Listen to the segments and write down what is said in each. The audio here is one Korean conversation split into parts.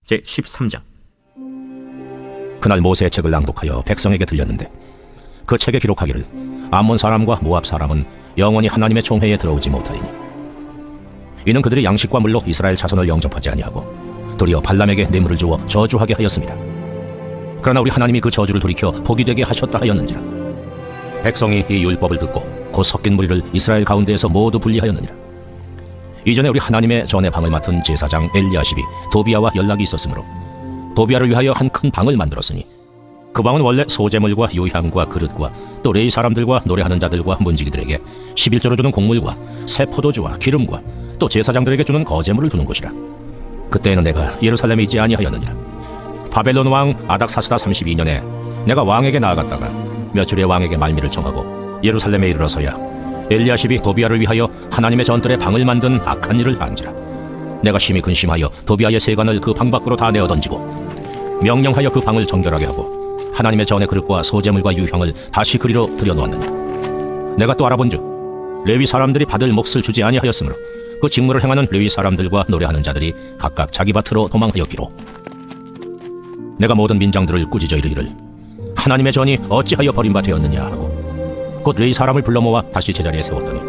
제13장. 그날 모세의 책을 낭독하여 백성에게 들렸는데 그 책에 기록하기를 암몬 사람과 모압 사람은 영원히 하나님의 총회에 들어오지 못하리니 이는 그들이 양식과 물로 이스라엘 자손을 영접하지 아니하고 도리어 발람에게 뇌물을 주어 저주하게 하였습니다. 그러나 우리 하나님이 그 저주를 돌이켜 복이 되게 하셨다 하였는지라. 백성이 이 율법을 듣고 곧 섞인 무리를 이스라엘 가운데에서 모두 분리하였느니라. 이전에 우리 하나님의 전의 방을 맡은 제사장 엘리야십이 도비야와 연락이 있었으므로 도비야를 위하여 한 큰 방을 만들었으니 그 방은 원래 소재물과 유향과 그릇과 또 레위 사람들과 노래하는 자들과 문지기들에게 11조로 주는 곡물과 새 포도주와 기름과 또 제사장들에게 주는 거제물을 두는 곳이라. 그때에는 내가 예루살렘에 있지 아니하였느니라. 바벨론 왕 아닥사스다 32년에 내가 왕에게 나아갔다가 며칠에 왕에게 말미를 청하고 예루살렘에 이르러서야 엘리야십이 도비야를 위하여 하나님의 전뜰에 방을 만든 악한 일을 한지라. 내가 심히 근심하여 도비야의 세간을 그 방 밖으로 다 내어 던지고 명령하여 그 방을 정결하게 하고 하나님의 전의 그릇과 소재물과 유향을 다시 그리로 들여놓았느니라. 내가 또 알아본즉 레위 사람들이 받을 몫을 주지 아니하였으므로 그 직무를 행하는 레위 사람들과 노래하는 자들이 각각 자기 밭으로 도망하였기로 내가 모든 민장들을 꾸짖어 이르기를 하나님의 전이 어찌하여 버림받았느냐 하고 곧 레위 사람을 불러 모아 다시 제자리에 세웠더니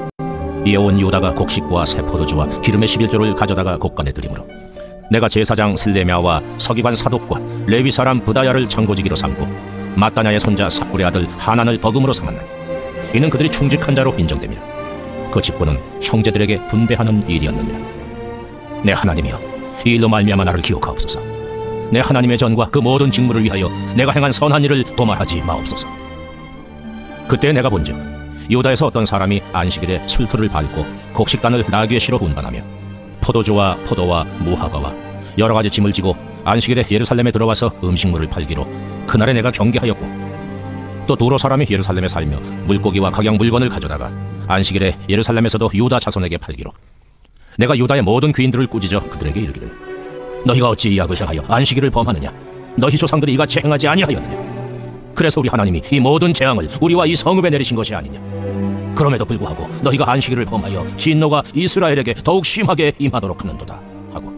이에 온 유다가 곡식과 새 포도주와 기름의 11조를 가져다가 곡간에 드리므로 내가 제사장 슬레미야와 서기관 사독과 레위 사람 부다야를 창고지기로 삼고 마따냐의 손자 사꿀의 아들 하난을 버금으로 삼았나니 이는 그들이 충직한 자로 인정됨이라. 그 직분은 형제들에게 분배하는 일이었느니라. 내 하나님이여, 이 일로 말미암아 나를 기억하옵소서. 내 하나님의 전과 그 모든 직무를 위하여 내가 행한 선한 일을 도말하지 마옵소서. 그때 내가 본즉 유다에서 어떤 사람이 안식일에 술틀을 밟고 곡식단을 나귀의 시로 운반하며 포도주와 포도와 무화과와 여러 가지 짐을 지고 안식일에 예루살렘에 들어와서 음식물을 팔기로 그날에 내가 경계하였고 또 두로 사람이 예루살렘에 살며 물고기와 각양 물건을 가져다가 안식일에 예루살렘에서도 유다 자손에게 팔기로 내가 유다의 모든 귀인들을 꾸짖어 그들에게 이르기를 너희가 어찌 이 악을 행하여 안식일을 범하느냐. 너희 조상들이 이같이 행하지 아니하였느냐. 그래서 우리 하나님이 이 모든 재앙을 우리와 이 성읍에 내리신 것이 아니냐. 그럼에도 불구하고 너희가 안식일을 범하여 진노가 이스라엘에게 더욱 심하게 임하도록 하는도다 하고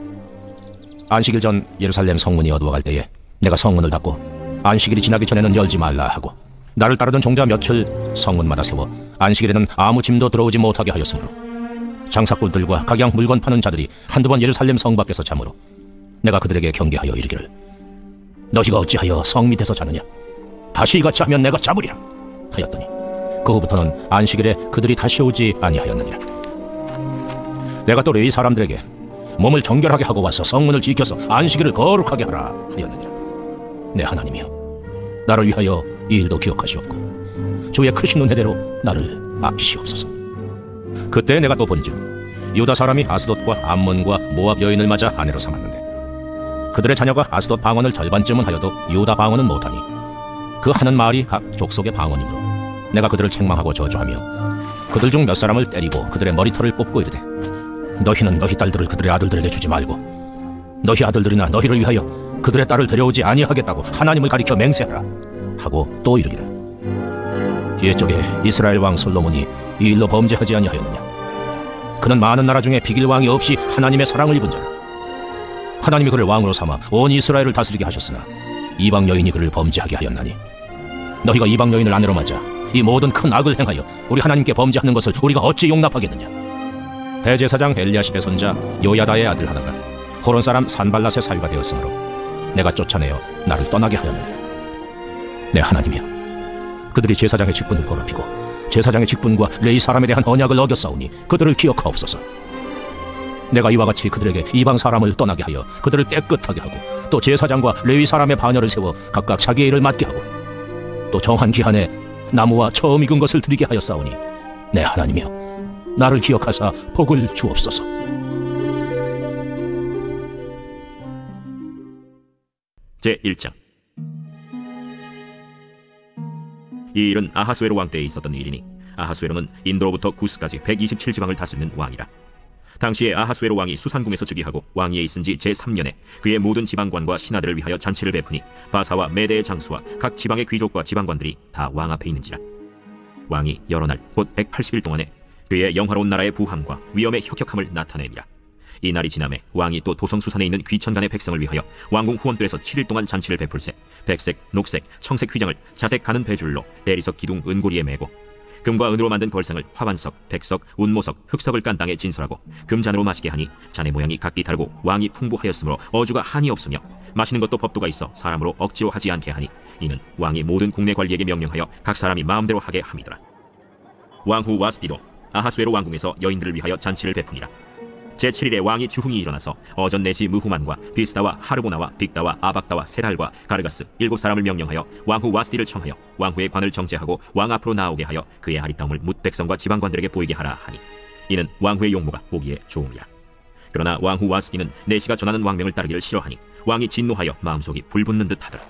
안식일 전 예루살렘 성문이 어두워갈 때에 내가 성문을 닫고 안식일이 지나기 전에는 열지 말라 하고 나를 따르던 종자 몇을 성문마다 세워 안식일에는 아무 짐도 들어오지 못하게 하였으므로 장사꾼들과 각양 물건 파는 자들이 한두 번 예루살렘 성 밖에서 자므로 내가 그들에게 경계하여 이르기를 너희가 어찌하여 성 밑에서 자느냐. 다시 이같이 하면 내가 잡으리라 하였더니 그 후부터는 안식일에 그들이 다시 오지 아니하였느니라. 내가 또 레위 사람들에게 몸을 정결하게 하고 와서 성문을 지켜서 안식일을 거룩하게 하라 하였느니라. 내 하나님이여, 나를 위하여 이 일도 기억하시옵고 주의 크신 은혜대로 나를 아끼시옵소서. 그때 내가 또 본즉 유다 사람이 아스돗과 암몬과 모압 여인을 맞아 아내로 삼았는데 그들의 자녀가 아스돗 방언을 절반쯤은 하여도 유다 방언은 못하니 그 하는 말이 각 족속의 방언이므로 내가 그들을 책망하고 저주하며 그들 중 몇 사람을 때리고 그들의 머리털을 뽑고 이르되 너희는 너희 딸들을 그들의 아들들에게 주지 말고 너희 아들들이나 너희를 위하여 그들의 딸을 데려오지 아니하겠다고 하나님을 가리켜 맹세하라 하고 또 이르기를 뒤에 쪽에 이스라엘 왕 솔로몬이 이 일로 범죄하지 아니하였느냐. 그는 많은 나라 중에 비길 왕이 없이 하나님의 사랑을 입은 자라. 하나님이 그를 왕으로 삼아 온 이스라엘을 다스리게 하셨으나 이방 여인이 그를 범죄하게 하였나니 너희가 이방 여인을 아내로 맞아 이 모든 큰 악을 행하여 우리 하나님께 범죄하는 것을 우리가 어찌 용납하겠느냐. 대제사장 엘리야십의 손자 요야다의 아들 하나가 호론 사람 산발랏의 사위가 되었으므로 내가 쫓아내어 나를 떠나게 하였느니라. 내 하나님이여, 그들이 제사장의 직분을 더럽히고 제사장의 직분과 레위 사람에 대한 언약을 어겼사오니 그들을 기억하옵소서. 내가 이와 같이 그들에게 이방 사람을 떠나게 하여 그들을 깨끗하게 하고 또 제사장과 레위 사람의 반열을 세워 각각 자기의 일을 맡게 하고 또 정한 기한에 나무와 처음 익은 것을 드리게 하였사오니 내 하나님이여, 나를 기억하사 복을 주옵소서. 제1장. 이 일은 아하수에로 왕 때에 있었던 일이니 아하수에로는 인도로부터 구스까지 127지방을 다스리는 왕이라. 당시에 아하수에로 왕이 수산궁에서 즉위하고 왕위에 있은 지 제3년에 그의 모든 지방관과 신하들을 위하여 잔치를 베푸니 바사와 메대의 장수와 각 지방의 귀족과 지방관들이 다 왕 앞에 있는지라. 왕이 여러 날 곧 180일 동안에 그의 영화로운 나라의 부함과 위엄의 혁혁함을 나타내니라. 이 날이 지남에 왕이 또 도성수산에 있는 귀천간의 백성을 위하여 왕궁 후원들에서 7일 동안 잔치를 베풀세 백색, 녹색, 청색 휘장을 자색 가는 배줄로 대리석 기둥 은고리에 매고 금과 은으로 만든 걸상을 화반석, 백석, 운모석, 흑석을 깐 땅에 진설하고 금잔으로 마시게 하니 잔의 모양이 각기 다르고 왕이 풍부하였으므로 어주가 한이 없으며 마시는 것도 법도가 있어 사람으로 억지로 하지 않게 하니 이는 왕이 모든 국내 관리에게 명령하여 각 사람이 마음대로 하게 함이더라. 왕후 와스디도 아하수에로 왕궁에서 여인들을 위하여 잔치를 베푸니라. 제7일에 왕이 주흥이 일어나서 어전 내시 무후만과 비스다와 하르보나와 빅다와 아박다와 세달과 가르가스 7사람을 명령하여 왕후 와스디를 청하여 왕후의 관을 정제하고 왕 앞으로 나오게 하여 그의 아리따움을 뭇 백성과 지방관들에게 보이게 하라 하니 이는 왕후의 용모가 보기에 좋음이라. 그러나 왕후 와스디는 내시가 전하는 왕명을 따르기를 싫어하니 왕이 진노하여 마음속이 불붙는 듯 하더라.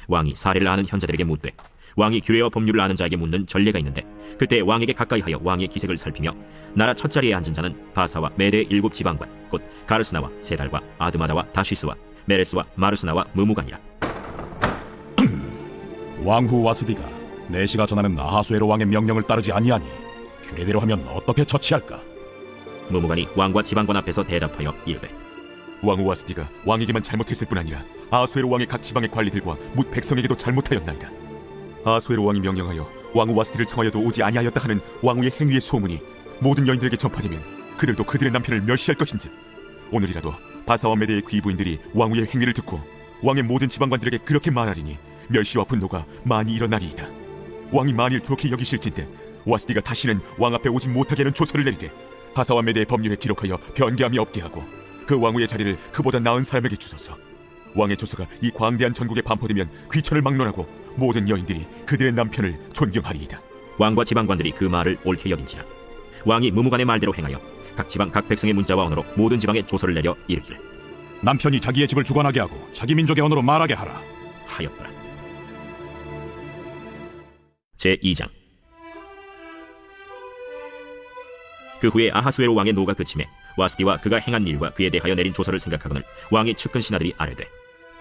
왕이 사례를 아는 현자들에게 묻되 왕이 규례와 법률을 아는 자에게 묻는 전례가 있는데 그때 왕에게 가까이하여 왕의 기색을 살피며 나라 첫 자리에 앉은 자는 바사와 메대 7지방관 곧 가르스나와 세달과 아드마다와 다시스와 메레스와 마르스나와 무무간이라. 왕후 와스디가 내시가 전하는 아하수에로 왕의 명령을 따르지 아니하니 규례대로 하면 어떻게 처치할까? 무무간이 왕과 지방관 앞에서 대답하여 이르되 왕후 와스디가 왕에게만 잘못했을 뿐 아니라 아하수에로 왕의 각 지방의 관리들과 뭇 백성에게도 잘못하였나이다. 아하수에로 왕이 명령하여 왕후 와스디를 청하여도 오지 아니하였다 하는 왕후의 행위의 소문이 모든 여인들에게 전파되면 그들도 그들의 남편을 멸시할 것인즉 오늘이라도 바사와 메대의 귀부인들이 왕후의 행위를 듣고 왕의 모든 지방관들에게 그렇게 말하리니 멸시와 분노가 많이 일어나리이다. 왕이 만일 좋게 여기실진데 와스디가 다시는 왕 앞에 오지 못하게 하는 조서를 내리되 바사와 메대의 법률에 기록하여 변개함이 없게 하고 그 왕후의 자리를 그보다 나은 사람에게 주소서. 왕의 조서가 이 광대한 전국에 반포되면 귀천을 막론하고 모든 여인들이 그들의 남편을 존경하리이다. 왕과 지방관들이 그 말을 옳게 여긴지라. 왕이 무무간의 말대로 행하여 각 지방 각 백성의 문자와 언어로 모든 지방에 조서를 내려 이르기를 남편이 자기의 집을 주관하게 하고 자기 민족의 언어로 말하게 하라 하였더라. 제2장. 그 후에 아하수에로 왕의 노가 그침에 와스디와 그가 행한 일과 그에 대하여 내린 조서를 생각하거늘 왕의 측근 신하들이 아뢰되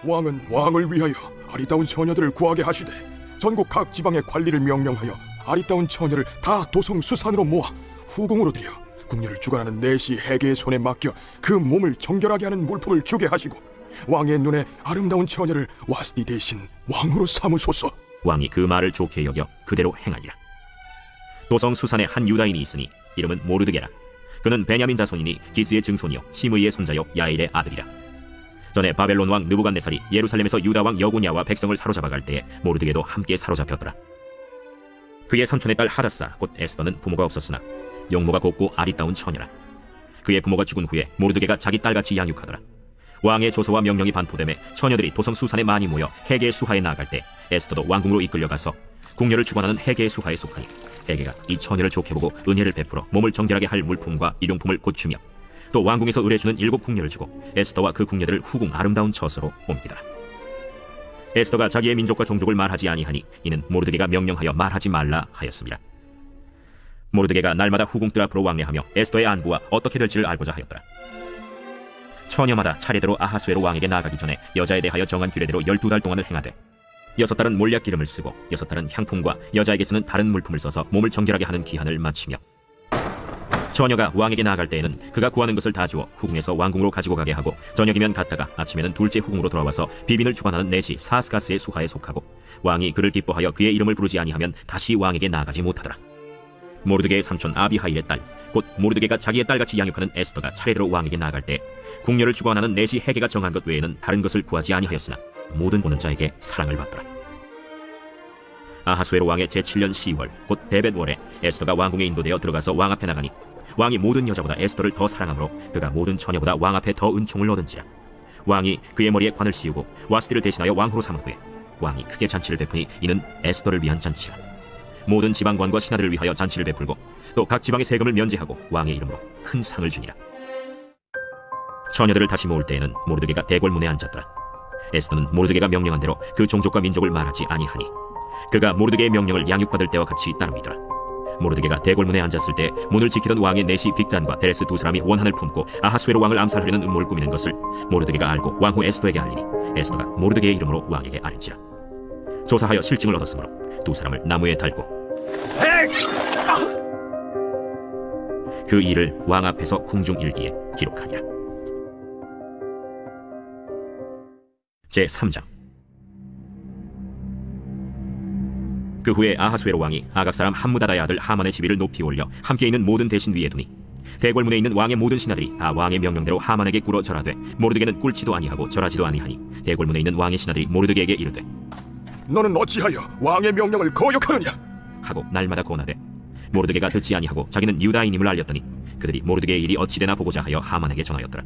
왕은 왕을 위하여 아리따운 처녀들을 구하게 하시되 전국 각 지방의 관리를 명령하여 아리따운 처녀를 다 도성수산으로 모아 후궁으로 들여 궁녀를 주관하는 내시 해계의 손에 맡겨 그 몸을 정결하게 하는 물품을 주게 하시고 왕의 눈에 아름다운 처녀를 와스디 대신 왕으로 삼으소서. 왕이 그 말을 좋게 여겨 그대로 행하니라. 도성수산에 한 유다인이 있으니 이름은 모르드게라. 그는 베냐민 자손이니 기스의 증손이요 시므이의 손자요 야일의 아들이라. 전에 바벨론 왕 느부갓네살이 예루살렘에서 유다 왕 여고냐와 백성을 사로잡아갈 때에 모르드게도 함께 사로잡혔더라. 그의 삼촌의 딸 하다사 곧 에스더는 부모가 없었으나 용모가 곱고 아리따운 처녀라. 그의 부모가 죽은 후에 모르드게가 자기 딸같이 양육하더라. 왕의 조서와 명령이 반포됨에 처녀들이 도성 수산에 많이 모여 해계의 수하에 나아갈 때 에스더도 왕궁으로 이끌려가서 궁녀를 주관하는 해계의 수하에 속하니 해계가 이 처녀를 좋게 보고 은혜를 베풀어 몸을 정결하게 할 물품과 일용품을 곧 주며 또 왕궁에서 의뢰주는 7 궁녀를 주고 에스더와 그 궁녀들을 후궁 아름다운 처소로 옮기더라. 에스더가 자기의 민족과 종족을 말하지 아니하니 이는 모르드게가 명령하여 말하지 말라 하였습니다. 모르드게가 날마다 후궁 뜰 앞으로 왕래하며 에스더의 안부와 어떻게 될지를 알고자 하였더라. 처녀마다 차례대로 아하수에로 왕에게 나아가기 전에 여자에 대하여 정한 규례대로 12달 동안을 행하되 6달은 몰약 기름을 쓰고 6달은 향품과 여자에게 쓰는 다른 물품을 써서 몸을 정결하게 하는 기한을 마치며 처녀가 왕에게 나아갈 때에는 그가 구하는 것을 다 주어 후궁에서 왕궁으로 가지고 가게 하고 저녁이면 갔다가 아침에는 둘째 후궁으로 돌아와서 비빈을 주관하는 내시 사스가스의 수하에 속하고 왕이 그를 기뻐하여 그의 이름을 부르지 아니하면 다시 왕에게 나아가지 못하더라. 모르드게의 삼촌 아비하일의 딸 곧 모르드게가 자기의 딸같이 양육하는 에스더가 차례대로 왕에게 나아갈 때 궁녀를 주관하는 내시 해계가 정한 것 외에는 다른 것을 구하지 아니하였으나 모든 보는 자에게 사랑을 받더라. 아하수에로 왕의 제7년 10월 곧 데벳월에 에스더가 왕궁에 인도되어 들어가서 왕 앞에 나가니 왕이 모든 여자보다 에스더를 더 사랑하므로 그가 모든 처녀보다 왕 앞에 더 은총을 얻은지라. 왕이 그의 머리에 관을 씌우고 와스디를 대신하여 왕후로 삼은 후에 왕이 크게 잔치를 베푸니 이는 에스더를 위한 잔치라. 모든 지방관과 신하들을 위하여 잔치를 베풀고 또 각 지방의 세금을 면제하고 왕의 이름으로 큰 상을 주니라. 처녀들을 다시 모을 때에는 모르드게가 대궐문에 앉았더라. 에스더는 모르드게가 명령한 대로 그 종족과 민족을 말하지 아니하니 그가 모르드게의 명령을 양육받을 때와 같이 따릅니더라. 모르드게가 대궐문에 앉았을 때 문을 지키던 왕의 내시 빅단과 데레스 2사람이 원한을 품고 아하수에로 왕을 암살하려는 음모를 꾸미는 것을 모르드게가 알고 왕후 에스더에게 알리니 에스더가 모르드게의 이름으로 왕에게 알지라. 조사하여 실증을 얻었으므로 2사람을 나무에 달고 그 일을 왕 앞에서 궁중일기에 기록하니라. 제3장. 그 후에 아하수에로 왕이 아각 사람 함무다다의 아들 하만의 시비를 높이 올려 함께 있는 모든 대신 위에 두니 대궐문에 있는 왕의 모든 신하들이 다 왕의 명령대로 하만에게 꿇어 절하되 모르드게는 꿇지도 아니하고 절하지도 아니하니 대궐문에 있는 왕의 신하들이 모르드게에게 이르되 너는 어찌하여 왕의 명령을 거역하느냐 하고 날마다 고나되 모르드게가 듣지 아니하고 자기는 유다인임을 알렸더니 그들이 모르드게의 일이 어찌되나 보고자 하여 하만에게 전하였더라.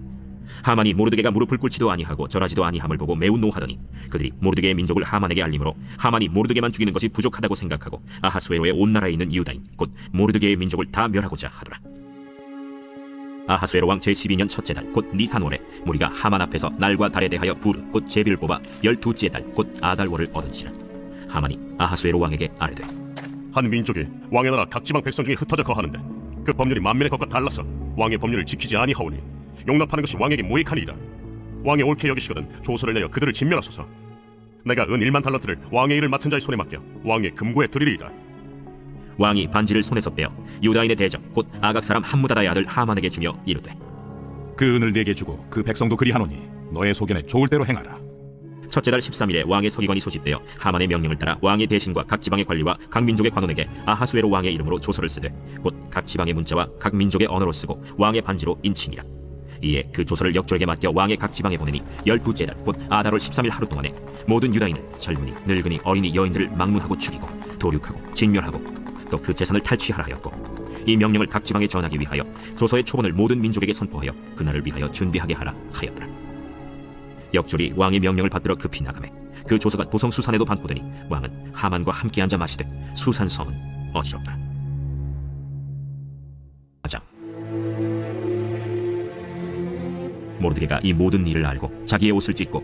하만이 모르드게가 무릎을 꿇지도 아니하고 절하지도 아니함을 보고 매우 노하더니 그들이 모르드게의 민족을 하만에게 알림으로 하만이 모르드게만 죽이는 것이 부족하다고 생각하고 아하수에로의 온 나라에 있는 유다인 곧 모르드게의 민족을 다 멸하고자 하더라. 아하수에로 왕 제12년 첫째 달 곧 니산월에 무리가 하만 앞에서 날과 달에 대하여 부르 곧 제비를 뽑아 12째 달 곧 아달월을 얻은지라. 하만이 아하수에로 왕에게 아뢰되 한 민족이 왕의 나라 각 지방 백성 중에 흩어져 거하는데 그 법률이 만민의 것과 달라서 왕의 법률을 지키지 아니하오니 용납하는 것이 왕에게 무익하니이다. 왕이 옳게 여기시거든 조서를 내어 그들을 진멸하소서. 내가 은 1만 달란트를 왕의 일을 맡은 자의 손에 맡겨 왕의 금고에 드리리이다. 왕이 반지를 손에서 빼어 유다인의 대적 곧 아각 사람 함무다다의 아들 하만에게 주며 이르되 그 은을 네게 주고 그 백성도 그리하노니 너의 소견에 좋을 대로 행하라. 첫째 달 13일에 왕의 서기관이 소집되어 하만의 명령을 따라 왕의 대신과 각 지방의 관리와 각 민족의 관원에게 아하수에로 왕의 이름으로 조서를 쓰되 곧 각 지방의 문자와 각 민족의 언어로 쓰고 왕의 반지로 인치니라. 이에 그 조서를 역조에게 맡겨 왕의 각 지방에 보내니 12째 달 곧 아달월 13일 하루 동안에 모든 유다인은 젊은이 늙은이 어린이 여인들을 막론하고 죽이고 도륙하고 진멸하고 또 그 재산을 탈취하라 하였고 이 명령을 각 지방에 전하기 위하여 조서의 초본을 모든 민족에게 선포하여 그날을 위하여 준비하게 하라 하였더라. 역졸이 왕의 명령을 받들어 급히 나가매 그 조서가 도성 수산에도 반포되니 왕은 하만과 함께 앉아 마시되 수산성은 어지럽더라. 모르드게가 이 모든 일을 알고 자기의 옷을 찢고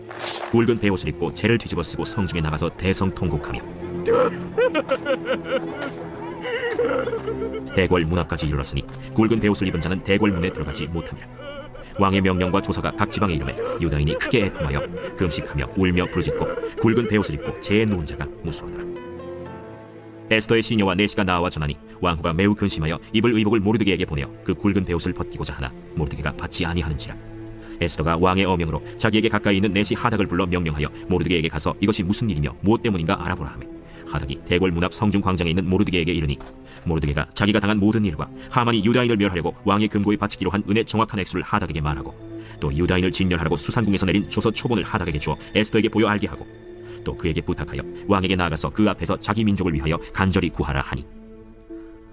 굵은 베옷을 입고 재를 뒤집어 쓰고 성중에 나가서 대성통곡하며 대궐 문 앞까지 이르렀으니 굵은 베옷을 입은 자는 대궐 문에 들어가지 못하니라. 왕의 명령과 조서가 각 지방에 이르매 유다인이 크게 애통하여 금식하며 울며 부르짖고 굵은 베옷을 입고 재에 누운 자가 무수하더라. 에스더의 시녀와 내시가 나와 전하니 왕후가 매우 근심하여 입을 의복을 모르드게에게 보내어 그 굵은 베옷을 벗기고자 하나 모르드게가 받지 아니하는지라. 에스더가 왕의 어명으로 자기에게 가까이 있는 내시 하닥을 불러 명령하여 모르드게에게 가서 이것이 무슨 일이며 무엇 때문인가 알아보라 하매 하닥이 대궐 문 앞 성중 광장에 있는 모르드게에게 이르니 모르드게가 자기가 당한 모든 일과 하만이 유다인을 멸하려고 왕의 금고에 바치기로 한 은의 정확한 액수를 하닥에게 말하고 또 유다인을 진멸하라고 수산궁에서 내린 조서 초본을 하닥에게 주어 에스더에게 보여 알게 하고 또 그에게 부탁하여 왕에게 나아가서 그 앞에서 자기 민족을 위하여 간절히 구하라 하니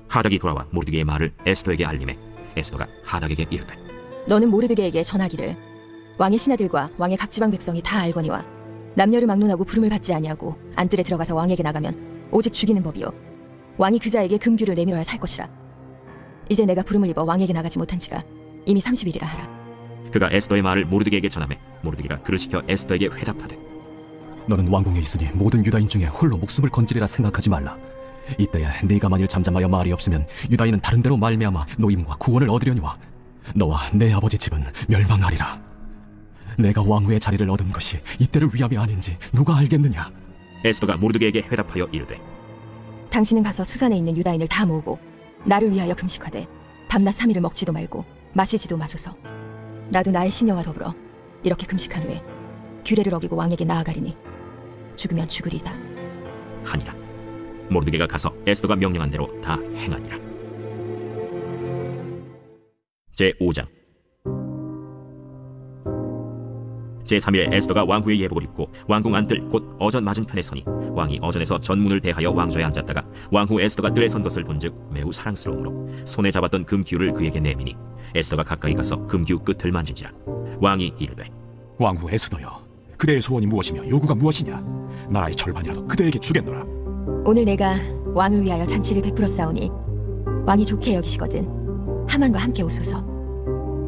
하닥이 돌아와 모르드게의 말을 에스더에게 알림해 에스더가 하닥에게 이르되 너는 모르드게에게 전하기를 왕의 신하들과 왕의 각 지방 백성이 다 알거니와 남녀를 막론하고 부름을 받지 아니하고 안뜰에 들어가서 왕에게 나가면 오직 죽이는 법이요 왕이 그 자에게 금규를 내밀어야 살 것이라. 이제 내가 부름을 입어 왕에게 나가지 못한 지가 이미 30일이라 하라. 그가 에스더의 말을 모르드게에게 전하매 모르드게가 그를 시켜 에스더에게 회답하되 너는 왕궁에 있으니 모든 유다인 중에 홀로 목숨을 건지리라 생각하지 말라. 이때에 네가 만일 잠잠하여 말이 없으면 유다인은 다른 데로 말미암아 노임과 구원을 얻으려니와 너와 내 아버지 집은 멸망하리라. 내가 왕후의 자리를 얻은 것이 이때를 위함이 아닌지 누가 알겠느냐. 에스더가 모르드게에게 회답하여 이르되 당신은 가서 수산에 있는 유다인을 다 모으고 나를 위하여 금식하되 밤낮 3일을 먹지도 말고 마시지도 마소서. 나도 나의 시녀와 더불어 이렇게 금식한 후에 규례를 어기고 왕에게 나아가리니 죽으면 죽으리이다 하니라. 모르드게가 가서 에스더가 명령한 대로 다 행하니라. 제5장. 제3일에 에스더가 왕후의 예복을 입고 왕궁 안뜰 곧 어전 맞은편에 서니 왕이 어전에서 전문을 대하여 왕좌에 앉았다가 왕후 에스더가 뜰에 선 것을 본즉 매우 사랑스러우므로 손에 잡았던 금규를 그에게 내미니 에스더가 가까이 가서 금규 끝을 만진지라. 왕이 이르되 왕후 에스더여, 그대의 소원이 무엇이며 요구가 무엇이냐? 나라의 절반이라도 그대에게 주겠노라. 오늘 내가 왕을 위하여 잔치를 베풀어 싸우니 왕이 좋게 여기시거든 하만과 함께 오소서.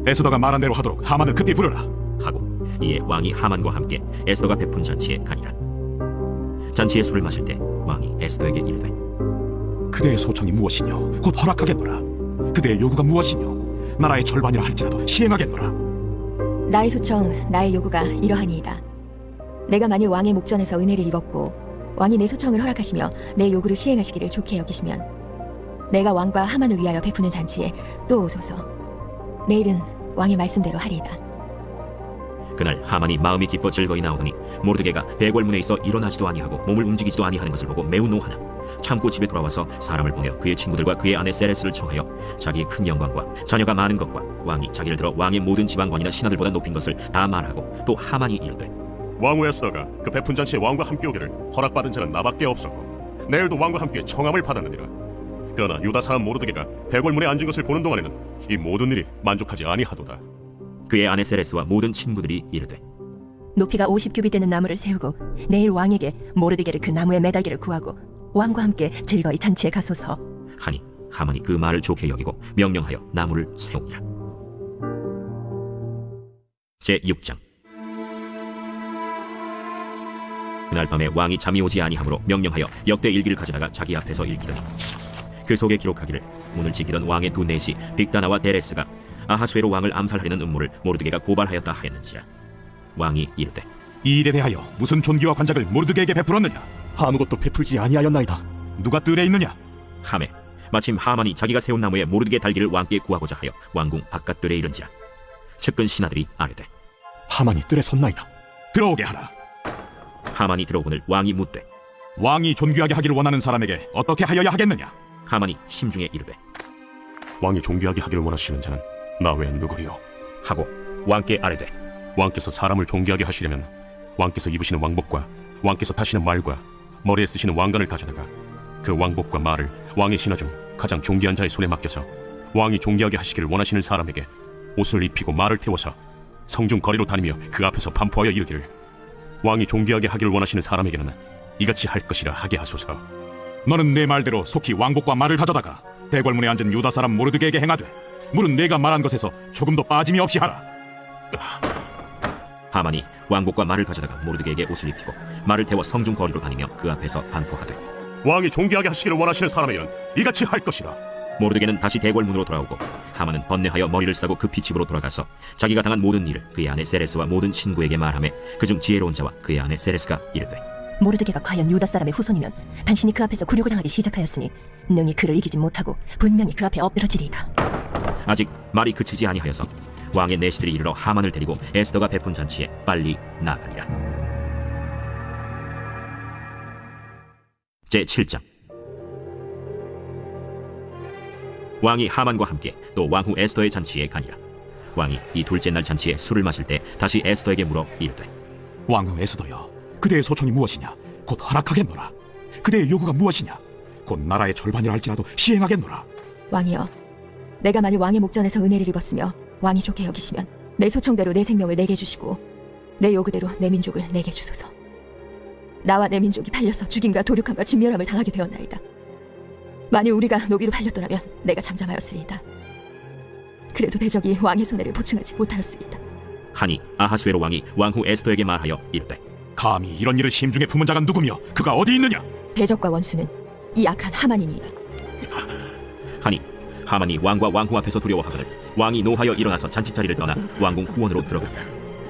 에스더가 말한 대로 하도록 하만을 급히 부르라 하고 이에 왕이 하만과 함께 에스더가 베푼 잔치에 가니라. 잔치에 술을 마실 때 왕이 에스더에게 이르되 그대의 소청이 무엇이뇨? 곧 허락하겠노라. 그대의 요구가 무엇이뇨? 나라의 절반이라 할지라도 시행하겠노라. 나의 소청, 나의 요구가 이러하니이다. 내가 만일 왕의 목전에서 은혜를 입었고 왕이 내 소청을 허락하시며 내 요구를 시행하시기를 좋게 여기시면 내가 왕과 하만을 위하여 베푸는 잔치에 또 오소서. 내일은 왕의 말씀대로 하리이다. 그날 하만이 마음이 기뻐 즐거이 나오더니 모르드게가 대궐문에 있어 일어나지도 아니하고 몸을 움직이지도 아니하는 것을 보고 매우 노하나 참고 집에 돌아와서 사람을 보내어 그의 친구들과 그의 아내 세레스를 청하여 자기의 큰 영광과 자녀가 많은 것과 왕이 자기를 들어 왕의 모든 지방관이나 신하들보다 높인 것을 다 말하고 또 하만이 이르되 왕후 에스더가 그 베푼 잔치에 왕과 함께 오기를 허락받은 자는 나밖에 없었고 내일도 왕과 함께 청함을 받았느니라. 그러나 유다 사람 모르드게가 대궐문에 앉은 것을 보는 동안에는 이 모든 일이 만족하지 아니하도다. 그의 아내 세레스와 모든 친구들이 이르되 높이가 50규빗 되는 나무를 세우고 내일 왕에게 모르드게를 그 나무에 매달기를 구하고 왕과 함께 즐거이 잔치에 가소서 하니 하만이 그 말을 좋게 여기고 명령하여 나무를 세우니라. 제6장. 그날 밤에 왕이 잠이 오지 아니하므로 명령하여 역대 일기를 가져다가 자기 앞에서 읽히더니 그 속에 기록하기를 문을 지키던 왕의 두 내시 빅다나와 데레스가 아하수에로 왕을 암살하려는 음모를 모르드게가 고발하였다 하였는지라. 왕이 이르되 이 일에 대하여 무슨 존귀와 관작을 모르드게에게 베풀었느냐? 아무것도 베풀지 아니하였나이다. 누가 뜰에 있느냐? 하매 마침 하만이 자기가 세운 나무에 모르드게 달기를 왕께 구하고자 하여 왕궁 바깥들에 이른지라. 측근 신하들이 아뢰되 하만이 뜰에 섰나이다. 들어오게 하라. 하만이 들어오거늘 왕이 묻되 왕이 존귀하게 하기를 원하는 사람에게 어떻게 하여야 하겠느냐? 하만이 심중에 이르되 왕이 존귀하게 하기를 원하시는 자는 나 외엔 누구리요? 하고 왕께 아뢰되 왕께서 사람을 존귀하게 하시려면 왕께서 입으시는 왕복과 왕께서 타시는 말과 머리에 쓰시는 왕관을 가져다가 그 왕복과 말을 왕의 신하 중 가장 존귀한 자의 손에 맡겨서 왕이 존귀하게 하시기를 원하시는 사람에게 옷을 입히고 말을 태워서 성중 거리로 다니며 그 앞에서 반포하여 이르기를 왕이 존귀하게 하기를 원하시는 사람에게는 이같이 할 것이라 하게 하소서. 너는 내 말대로 속히 왕복과 말을 가져다가 대궐문에 앉은 유다 사람 모르드게에게 행하되 물은 내가 말한 것에서 조금도 빠짐이 없이 하라. 하만이 왕복과 말을 가져다가 모르드게에게 옷을 입히고 말을 태워 성중 거리로 다니며 그 앞에서 반포하되 왕이 존귀하게 하시기를 원하시는 사람에게는 이같이 할 것이라. 모르드게는 다시 대궐문으로 돌아오고 하만은 번뇌하여 머리를 싸고 급히 집으로 돌아가서 자기가 당한 모든 일을 그의 아내 세레스와 모든 친구에게 말하며 그중 지혜로운 자와 그의 아내 세레스가 이르되 모르드게가 과연 유다 사람의 후손이면 당신이 그 앞에서 굴욕을 당하기 시작하였으니 능히 그를 이기지 못하고 분명히 그 앞에 엎드러지리이다. 아직 말이 그치지 아니하여서 왕의 내시들이 이르러 하만을 데리고 에스더가 베푼 잔치에 빨리 나가니라. 제7장. 왕이 하만과 함께 또 왕후 에스더의 잔치에 가니라. 왕이 이 둘째 날 잔치에 술을 마실 때 다시 에스더에게 물어 이르되 왕후 에스더여, 그대의 소청이 무엇이냐? 곧 허락하겠노라. 그대의 요구가 무엇이냐? 곧 나라의 절반이라 할지라도 시행하겠노라. 왕이여, 내가 만일 왕의 목전에서 은혜를 입었으며 왕이 좋게 여기시면 내 소청대로 내 생명을 내게 주시고 내 요구대로 내 민족을 내게 주소서. 나와 내 민족이 팔려서 죽임과 도륙함과 진멸함을 당하게 되었나이다. 만일 우리가 노비로 팔렸더라면 내가 잠잠하였으리이다. 그래도 대적이 왕의 손해를 보충하지 못하였으리이다. 하니 아하수에로 왕이 왕후 에스더에게 말하여 이르되 감히 이런 일을 심중에 품은 자가 누구며 그가 어디 있느냐? 대적과 원수는 이 악한 하만이니이다. 하니 하만이 왕과 왕후 앞에서 두려워하거늘 왕이 노하여 일어나서 잔치자리를 떠나 왕궁 후원으로 들어가니라.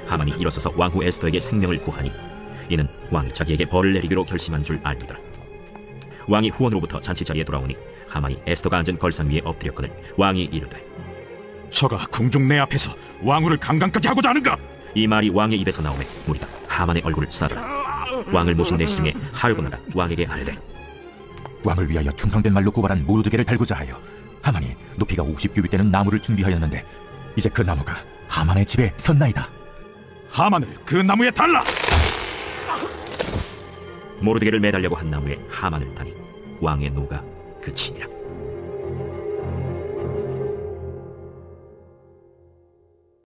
하만이 일어서서 왕후 에스더에게 생명을 구하니 이는 왕이 자기에게 벌을 내리기로 결심한 줄 알미더라. 왕이 후원으로부터 잔치자리에 돌아오니 하만이 에스더가 앉은 걸상 위에 엎드렸거늘 왕이 이르되 저가 궁중 내 앞에서 왕후를 강간까지 하고자 하는가? 이 말이 왕의 입에서 나오매 무리가 하만의 얼굴을 싸더라. 왕을 모신 내시 중에 하르보나가 왕에게 아뢰되 왕을 위하여 충성된 말로 고발한 모르드게를 달고자 하여 하만이 높이가 50규빗 되는 나무를 준비하였는데 이제 그 나무가 하만의 집에 섰나이다. 하만을 그 나무에 달라! 모르드게를 매달려고 한 나무에 하만을 다니 왕의 노가 그치니라.